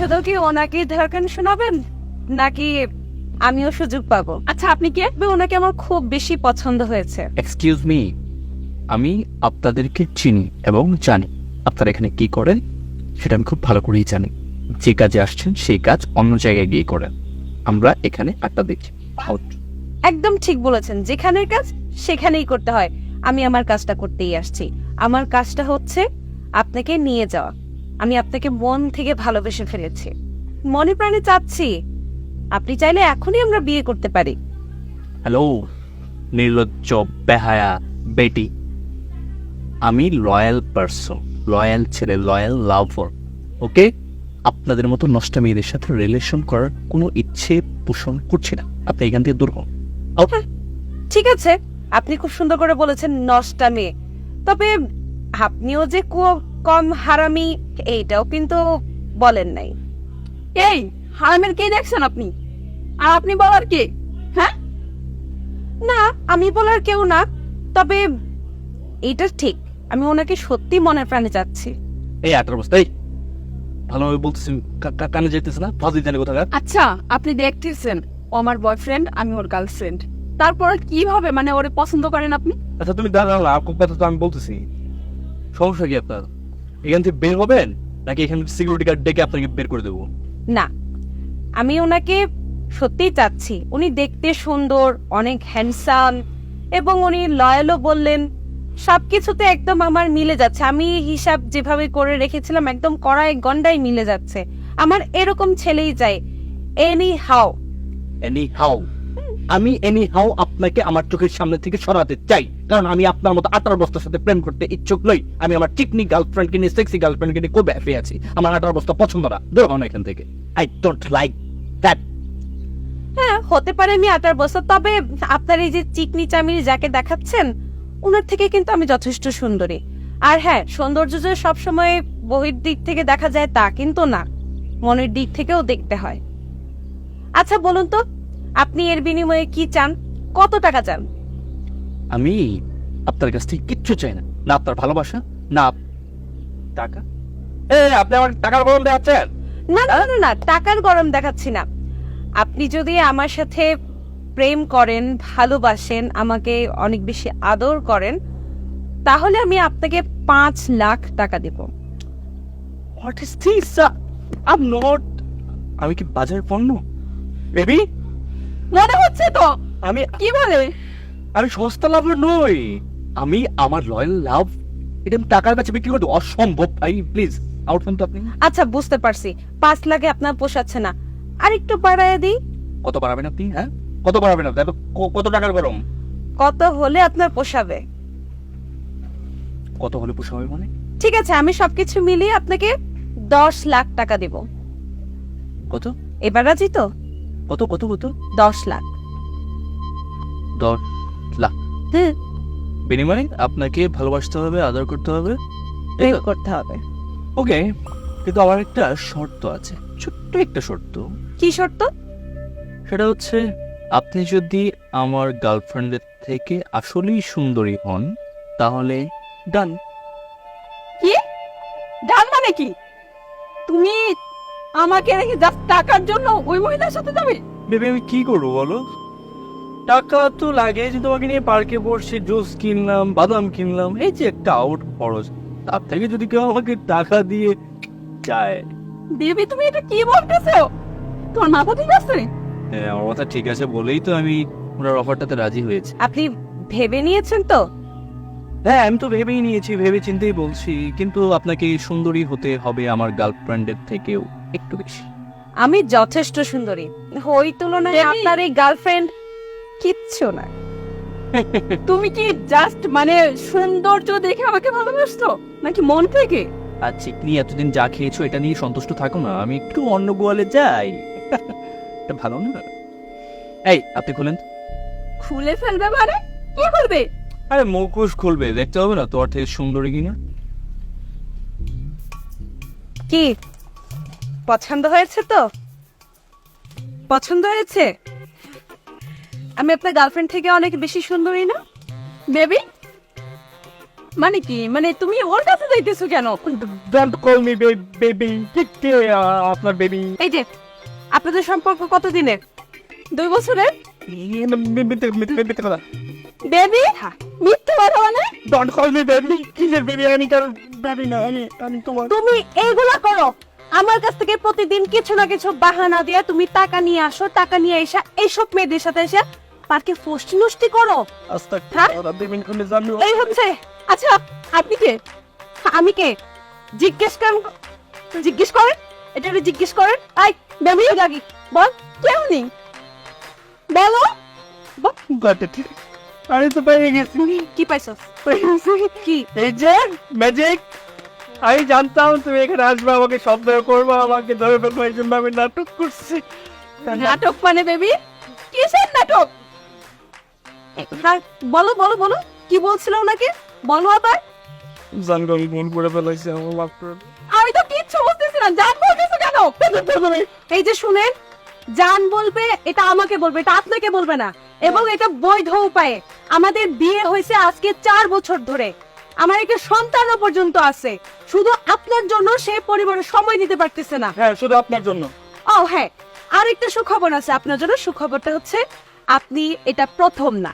শুধু কি ওনাকে ধারকান শোনাবেন নাকি আমিও সুযোগ পাবো? আচ্ছা আপনি কে? ওনাকে আমার খুব বেশি পছন্দ হয়েছে। এক্সকিউজ মি, আমি আপনাদেরকে চিনি এবং জানি আপনারা এখানে কি করেন সেটা আমি খুব ভালো করেই জানি। যে কাজে আসছেন সেই কাজ অন্য জায়গায় গিয়ে করেন। আমরা এখানে আড্ডা দিচ্ছি। আউট। একদম ঠিক বলেছেন, যেখানের কাজ সেখানেই করতে হয়। আমি আমার কাজটা করতেই আসছি। আমার কাজটা হচ্ছে আপনাকে নিয়ে যাওয়া। আমি আপনাকে মন থেকে ভালোবেসে ফেলেছি, মনে প্রাণে চাচ্ছি। আপনি চাইলে এখনই আমরা বিয়ে করতে পারি। হ্যালো নির্লজ্জ বেহায়া বেটি, আমি লয়াল পারসন, লয়াল ছেলে, লয়াল লাভার। ওকে, আপনাদের মতো নষ্ট মেয়েদের সাথে রিলেশন করার কোনো ইচ্ছে পোষণ করছি না। আপনি এখান থেকে দূর হন। আউট। ঠিক আছে, আপনি খুব সুন্দর করে বলেছেন নষ্টা মেয়ে। তবে আপনিও যে কম হারামি এইটাও কিন্তু বলেন নাই। এই হারামের কে দেখছেন আপনি? আর আপনি বলার কে? হ্যাঁ, না আমি বলার কেউ না, তবে এটা ঠিক, আমি ওনাকে সত্যি মনের প্রাণে চাচ্ছি। এই আটার অবস্থায় ভালোভাবে বলতেছি, কানে যেতেছে না, ফাঁসি জানি কোথাকার। আচ্ছা আপনি দেখতেছেন ও আমার বয়ফ্রেন্ড, আমি ওর গার্লফ্রেন্ড। তারপর কিভাবে মানে ওরে পছন্দ করেন আপনি? আচ্ছা তুমি দাঁড়াও না, আপনার কথা তো আমি বলতেছি। সমস্যা কি আপনার? এখান থেকে বের হবেন নাকি এখানে সিকিউরিটি গার্ড ডেকে আপনাকে বের করে দেবো? না, আমি ওনাকে সত্যিই চাচ্ছি। উনি দেখতে সুন্দর, অনেক হ্যান্ডসাম, এবং উনি লয়ালও বললেন। সবকিছুতে একদম আমার মিলে যাচ্ছে। আমি হিসাব যেভাবে করে রেখেছিলাম একদম কড়ায় গন্ডায় মিলে যাচ্ছে। আমার এরকম ছেলেই চাই, এনি হাউ। এনি হাউ, আমি এনি হাউ আপনাকে আমার চোখের সামনে থেকে সরাতে চাই, কারণ আমি আপনার মতো আটার বস্তার সাথে প্রেম করতে ইচ্ছুক নই। আমি আমার চিকনি গার্লফ্রেন্ডকে নিয়ে, সেক্সি গার্লফ্রেন্ডকে নিয়ে খুব হ্যাপি আছি। আমার আটার বস্তা পছন্দ না, দূর হন এখান থেকে। I don't like that. হ্যাঁ হতে পারে আমি আটার বস্তা, তবে আপনার এই যে চিকনি চামির যাকে দেখাচ্ছেন ওনার থেকে কিন্তু আমি যথেষ্ট সুন্দরী। আর হ্যাঁ, সৌন্দর্য যে সবসময় বহির দিক থেকে দেখা যায় তা কিন্তু না, মনের দিক থেকেও দেখতে হয়। আচ্ছা বলুন তো, আপনি এর বিনিময়ে কি চান? কত টাকা চান? আমি আপনার কাছ থেকে কিচ্ছু চাই না, না আপনার ভালোবাসা, না টাকা। আপনি আমার টাকার গরম দেখাচ্ছেন। না না না না, টাকার গরম দেখাচ্ছি না। আপনি যদি আমার সাথে প্রেম করেন, ভালোবাসেন, আমাকে অনেক বেশি আদর করেন, তাহলে আমি আপনাকে 5 লাখ টাকা দেব। What is this? I am not. আমি কি বাজার পণ্য বেবি? মনে হচ্ছে তো। আমি কি বলে? আমি সস্তা লাভের নই। আমি আমার লয়াল লাভ এটা আমি টাকার কাছে বিক্রি করে দেবো? অসম্ভব ভাই, প্লিজ আউট হন তো আপনি। আচ্ছা বুঝতে পারছি, 5 লাখে আপনার পোষাচ্ছে না, আর একটু বাড়ায় দিই। কত বাড়াবেন আপনি? হ্যাঁ কত বাড়াবেন আপনি? কত টাকার গরম? কত হলে আপনার পোষাবে? কত হলে পোষাবে মানে? ঠিক আছে, আমি সবকিছু মিলিয়ে আপনাকে 10 লাখ টাকা দেব। কত? এবার রাজি তো? কত কত কত? 10 লাখ। 10 লাখ হুম, বিনিময়ে আপনাকে ভালোবাসতে হবে, আদর করতে হবে, প্রেম করতে হবে। ওকে। কিন্তু আমার একটা শর্ত আছে, ছোট্ট একটা শর্ত। কি শর্ত? সেটা হচ্ছে আপনি যদি আমার গার্লফ্রেন্ডের থেকে আসলেই সুন্দরী হন তাহলে ডান। কি ডান মানে কি? তুমি আমাকে রেখে জাস্ট টাকার জন্য ওই মহিলার সাথে যাবে? বেবি আমি কি করবো বলো? টাকা তো লাগে, যে তোমাকে নিয়ে পার্কে বসে জুস কিনলাম, বাদাম কিনলাম, এই যে একটা আউট খরচ, তার থেকে যদি কেউ আমাকে টাকা দিয়ে চায়। দেবী তুমি এটা কি বলতেছো? তোমার মাথা ঠিক আছে? হ্যাঁ আমার কথা ঠিক আছে বলেই তো আমি ওনার অফারটাতে রাজি হয়েছি। আপনি ভেবে নিয়েছেন তো? হ্যাঁ আমি তো ভেবেই নিয়েছি, ভেবে চিন্তেই বলছি, কিন্তু আপনাকে সুন্দরী হতে হবে আমার গার্লফ্রেন্ডের থেকেও একটু বেশি। আমি যথেষ্ট সুন্দরী, ওই তুলনায় দেবী। আপনার এই গার্লফ্রেন্ড কিচ্ছু না। তুমি কি জাস্ট মানে সৌন্দর্য দেখে আমাকে ভালোবাসছো নাকি মন থেকে? আর চিকনি এতদিন যা খেয়েছো এটা নিয়ে সন্তুষ্ট থাকো না, আমি একটু অন্য গোয়ালে যাই। এটা ভালো না? এই আপনি খুলেন। খুলে ফেলবে মানে? কি করবে? আরে মুখোশ খুলবে, দেখতে হবে না তোমার থেকে সুন্দরী কিনা। কি পছন্দ হয়েছে তো? পছন্দ হয়েছে? আমি আপনার গার্লফ্রেন্ড থেকে অনেক বেশি সুন্দরী না? বেবি মানে কি, মানে তুমি ওর কাছে যাইতেছো কেন? Don't call me baby. কে আপনার বেবি? এই যে আপনাদের সম্পর্ক কতদিনের? 2 বছরের? মিথ্যে কথা। বেবি? মিথ্যে কথা মানে? Don't call me baby. কিসের বেবি? আমি কার বেবি না, আমি তোমার। তুমি এইগুলা করো, আমার কাছ থেকে প্রতিদিন কিছু না কিছু বাহানা দিয়ে তুমি টাকা নিয়ে আসো, টাকা নিয়ে এসে এইসব মেয়েদের সাথে এসে পার্কে ফষ্টি নষ্টি করো। হ্যাঁ? এই হচ্ছে। আচ্ছা, আপনি কে? আমি কে? জিজ্ঞেস করেন, এটা জিজ্ঞেস করেন। আই বেবি লাগি বল কেমনি? বলো। আমি তো পেয়ে গেছি। কি পাইছস? কি? এই যে ম্যাজিক। আমি জানতাম তুমি এখানে আসবে, আমাকে শব্দ করবো, আমাকে ধরে ফেলবো, এই জন্য আমি নাটক করছি। নাটক মানে বেবি? কিসের নাটক? বলো বলো বলো, কি বলছিল ওনাকে বলো আবার। জানগো আমি ভুল করে ফেলাইছি, আমার মাফ করে দাও। আমি তো কিচ্ছু বুঝতেছি না, জান বলতেছো কেন? এই যে শুনেন, জান বলবে এটা আমাকে বলবে, এটা আপনাকে বলবে না, এবং এটা বৈধ উপায়ে। আমাদের বিয়ে হয়েছে আজকে 4 বছর ধরে, আমার একটা সন্তানও পর্যন্ত আছে। শুধু আপনার জন্য সে পরিবারে সময় দিতে পারতেছে না। হ্যাঁ, শুধু আপনার জন্য। ও হ্যাঁ, আর একটা সুখবর আছে আপনার জন্য। সুখবরটা হচ্ছে আপনি এটা প্রথম না,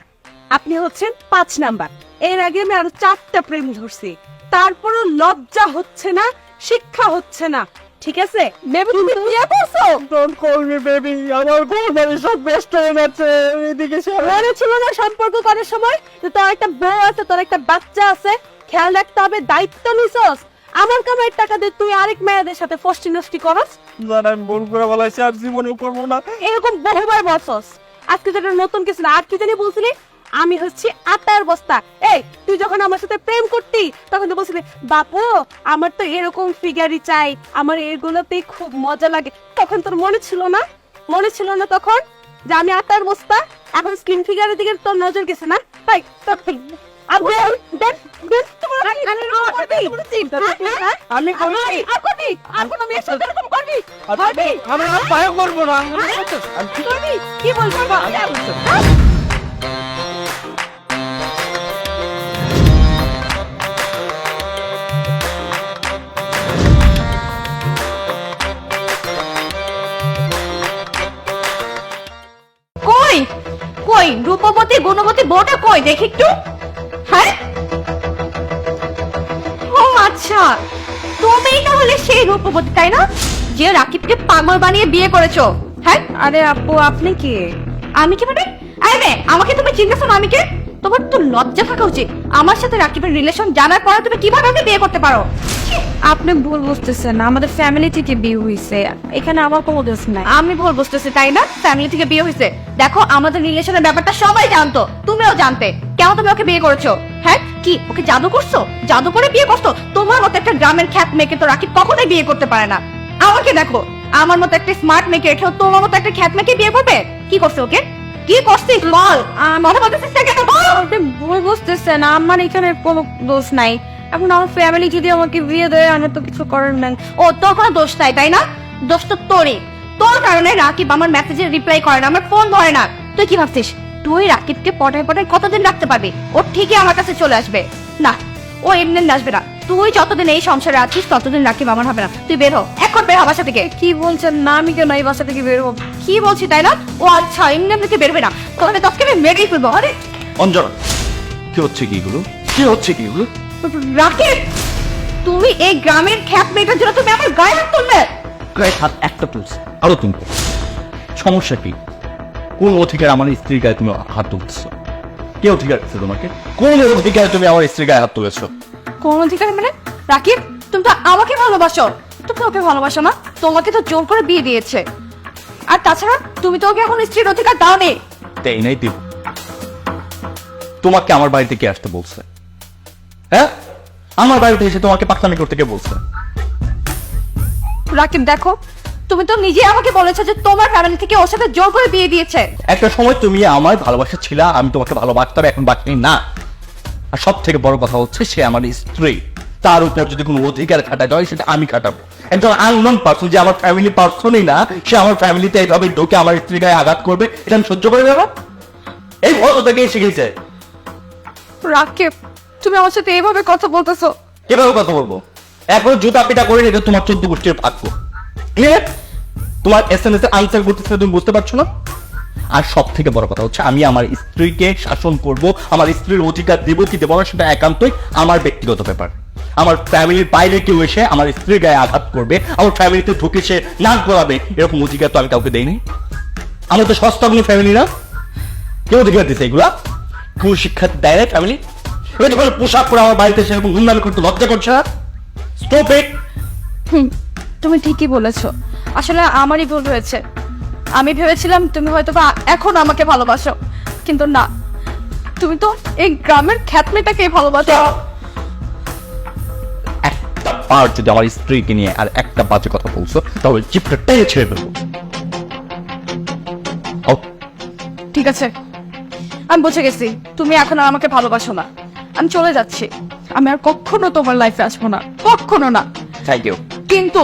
আপনি হচ্ছেন 5 নাম্বার। এর আগে আমি আরো 4টা প্রেম ধরছি, তারপরও লজ্জা হচ্ছে না, শিক্ষা হচ্ছে না। ঠিক আছে বেবি, তুমি বিয়ে করছো? Don't call me baby. আমার গোলমাল সব বেস্ট হয়ে গেছে। এদিকে সে মনে ছিল না সম্পর্ক করার সময় যে তোর একটা বউ আছে, তোর একটা বাচ্চা আছে, খেয়াল রাখতে হবে, দায়িত্ব নিছস। আমার কামাইয়ের টাকা দিয়ে তুই আরেক মেয়েদের সাথে ফষ্টি নষ্টি করস। জানা আমি ভুল করে ফেলাইছি, আর জীবনে করবো না। এরকম বহুবার বলছস। আজকে যেটা নতুন কিছু না, আর কি জানি বলছিলি, আমি হচ্ছি আটার বস্তা। এই তুই যখন আমার সাথে প্রেম করতি তখন তো বলছিলি বাপু আমার তো এরকম ফিগারই চাই, আমার এগুলোতেই খুব মজা লাগে। তখন তোর মনে ছিল না? মনে ছিল না তখন যে আমি আটার বস্তা? এখন স্কিন ফিগারের দিকে তোর নজর গেছে না? তাই তোর আমি করবি? আর করবি? আর কোনো মেয়ের সাথে এরকম করবি? করবি? আমি আর পায়ে করবো না। করবি? কি বলবো? কই কই রূপবতী গুণবতী বউটা কই দেখি একটু। হ্যাঁ, ও আচ্ছা, তুমি তাহলে সেই রূপবতী তাই না, যে রাকিবকে পাগল বানিয়ে বিয়ে করেছো? হ্যাঁ। আরে আপু আপনি কি? আমি কি মানে? আরে আমাকে তুমি চিনতেছো না? আমি কে? তোমার তো লজ্জা থাকা উচিত। আমার সাথে রাকিবের রিলেশন জানার পরে তুমি কিভাবে আমাকে বিয়ে করতে পারো? আপনি ভুল বুঝতেছেন, আমাদের ফ্যামিলি থেকে বিয়ে হইছে, এখানে আমার কোনো দোষ নাই। আমি ভুল বুঝতেছি তাই না? ফ্যামিলি থেকে বিয়ে হয়েছে। দেখো আমাদের রিলেশনের ব্যাপারটা সবাই জানতো, তুমিও জানতে। কেন তুমি ওকে বিয়ে করেছো? হ্যাঁ, কি ওকে জাদু করছো? জাদু করে বিয়ে করছো? তোমার মতো একটা গ্রামের খ্যাত মেয়েকে তো রাকিব কখনোই বিয়ে করতে পারে না। আমাকে দেখো, আমার মতো একটা স্মার্ট মেয়েকে রেখেও তোমার মতো একটা খ্যাত মেয়েকে বিয়ে করবে? কি করছে ওকে? কি করছিস বল? কথা বলতেছিস না কেন? বল। আপনি ভুল বুঝতেছেন, আমার এখানে কোনো দোষ নাই। এখন আমার ফ্যামিলি যদি আমাকে বিয়ে দেয়, আমি তো কিছু করার নাই। ও তোর কোনো দোষ নাই তাই না? দোষ তো তোরই। তোর কারণে রাকিব আমার মেসেজের রিপ্লাই করে না, আমার ফোন ধরে না। তুই কি ভাবছিস তুই রাকিবকে পটায় পটায় কতদিন রাখতে পারবি? ও ঠিকই আমার কাছে চলে আসবে। না, ও এমনি আসবে না। তুই যতদিন এই সংসারে আছিস ততদিন রাকিব আমার হবে না। তুই বের হ, এখন বের হ বাসা থেকে। কি বলছেন? না আমি কেন এই বাসা থেকে বের হবো? কি বলছি তাই না? ও আচ্ছা, এমনি এমনি তুই বেরোবে না, তাহলে তোকে আমি মেরেই ফেলবো। আরে অঞ্জনা, কি হচ্ছে কি এগুলো? কি হচ্ছে কি এগুলো? রাকিব, তুমি এই গ্রামের খ্যাত মেয়েটার জন্য তুমি আমার গায়ে হাত তুললে? গায়ে হাত একটা তুলছে, আরো তুলবে। সমস্যা কি? কোন অধিকার আমার স্ত্রীর গায়ে তুমি হাত তুলছো? কে অধিকার দিচ্ছে তোমাকে? কোন অধিকারে তুমি আমার স্ত্রীর গায়ে হাত তুলেছো? কোন অধিকার মানে? রাকিব, তুমি তো আমাকে ভালোবাসো, তুমি তো ওকে ভালোবাসো না। তোমাকে তো জোর করে বিয়ে দিয়েছে। আর তাছাড়া তুমি তো ওকে এখন স্ত্রীর অধিকার দাও নে। তাই নাই দিব। তোমাকে আমার বাড়িতে কে আসতে বলছে? হ্যাঁ, আমার বাড়িতে এসে তোমাকে পাকনামি করতে কে বলছে? রাকিব দেখো, তুমি তো নিজে আমাকে বলেছো যে তোমার ফ্যামিলি থেকে ওর সাথে জোর করে বিয়ে দিয়েছে। একটা সময় তুমি আমার ভালোবাসা ছিল, আমি তোমাকে ভালোবাসতাম, এখন বাকি না। আর সব থেকে বড় কথা হচ্ছে সে আমার স্ত্রী, তার উপর যদি কোনো অধিকার খাটাতে হয় সেটা আমি খাটাবো। একজন আননোন পার্সন যে আমার ফ্যামিলি পার্সনই না, সে আমার ফ্যামিলিতে এইভাবে ঢোকে আমার স্ত্রীর গায়ে আঘাত করবে, এটা আমি সহ্য করে দেবো? এই ভয় থেকে শিখেছে। রাকিব তুমি আমার সাথে এইভাবে কথা বলতেছো? কিভাবে কথা বলবো? এখন জুতা পিটা করে এটা তোমার 14 গোষ্ঠীর ভাগ্য। ক্লিয়ার? তোমার এসএমএস এর আনসার করতেছে তুমি বুঝতে পারছো না? আর সব থেকে বড় কথা হচ্ছে আমি আমার স্ত্রীকে শাসন করব, আমার স্ত্রীর অধিকার দেবো কি দেবো না সেটা একান্তই আমার ব্যক্তিগত ব্যাপার। আমার ফ্যামিলির বাইরে কেউ এসে আমার স্ত্রীর গায়ে আঘাত করবে, আমার ফ্যামিলিতে ঢুকে সে নাক গলাবে, এরকম অধিকার তো আমি কাউকে দেইনি। আমার তো সস্তা কোনো ফ্যামিলি না, কেউ অধিকার দিচ্ছে এগুলা? কোন শিক্ষা দেয় না ফ্যামিলি? এবার যখন পোশাক পরে আমার বাড়িতে সেরকম গুন্ডামি করতে লজ্জা করছে না? Stop it. তুমি ঠিকই বলেছো, আসলে আমারই ভুল হয়েছে। আমি ভেবেছিলাম তুমি হয়তো বা এখন আমাকে ভালোবাসো, কিন্তু না, তুমি তো এই গ্রামের খ্যাতমেটাকেই ভালোবাসো। একটা বার যদি আমার স্ত্রীকে নিয়ে আর একটা বাজে কথা বলছো তাহলে চিপটা টেনে ছেড়ে ফেলবো। ও, ঠিক আছে, আমি বুঝে গেছি তুমি এখন আর আমাকে ভালোবাসো না। আমি চলে যাচ্ছি, আমি আর কখনো তোমার লাইফে আসবো না, কখনো না। Thank you. কিন্তু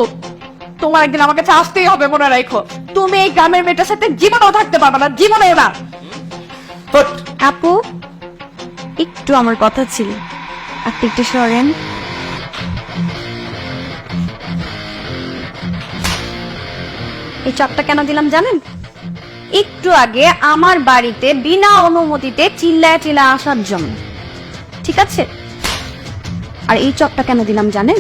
তোমার একদিন আমার কাছে আসতেই হবে, মনে রাখো। তুমি এই গ্রামের মেয়েটার সাথে জীবনেও থাকতে পারবে না, জীবনে না। আপু, একটু আমার কথা ছিল, আপনি একটু সরেন। এই চাপটা কেন দিলাম জানেন? একটু আগে আমার বাড়িতে বিনা অনুমতিতে চিল্লায় আসার জন্য, ঠিক আছে? আর এই চপটা কেন দিলাম জানেন?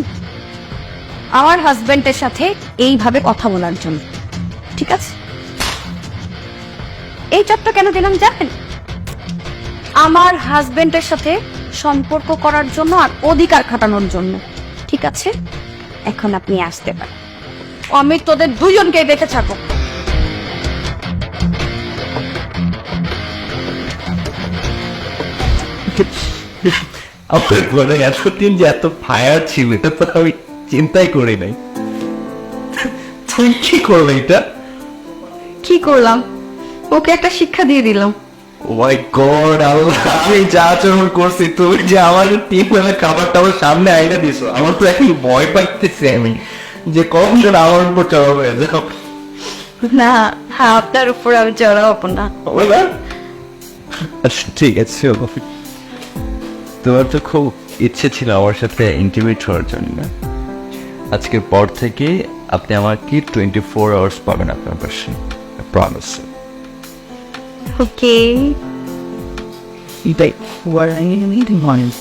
আমার হাজবেন্ডের সাথে এইভাবে কথা বলার জন্য, ঠিক আছে? এই চপটা কেন দিলাম জানেন? আমার হাজবেন্ডের সাথে সম্পর্ক করার জন্য আর অধিকার খাটানোর জন্য, ঠিক আছে? এখন আপনি আসতে পারেন। আমি তোদের দুজনকেই দেখে থাকো। আপনার ঘরে এতদিন যে এত ফায়ার ছিল এটা তো আমি চিন্তাই করি নাই। তুমি কি করলে এটা? কি করলাম? ওকে একটা শিক্ষা দিয়ে দিলাম। ও মাই গড, আমি যা আচরণ করছি, তুমি যে আমার টিম মেলে খাবারটা আমার সামনে আইনা দিছো, আমার তো এখন ভয় পাইতেছি আমি যে কখন আমার উপর চড়া হয়ে যাও। না, হ্যাঁ, আপনার উপর আমি চড়া হবো না। হবে না? আচ্ছা ঠিক আছে, তোমার তো খুব ইচ্ছে ছিল আমার সাথে ইন্টিমেট হওয়ার জন্য। আজকের পর থেকে আপনি আমার কি 24 আওয়ার্স পাবেন আপনার পাশে, প্রমিস। ওকে, এটাই what I need in mind.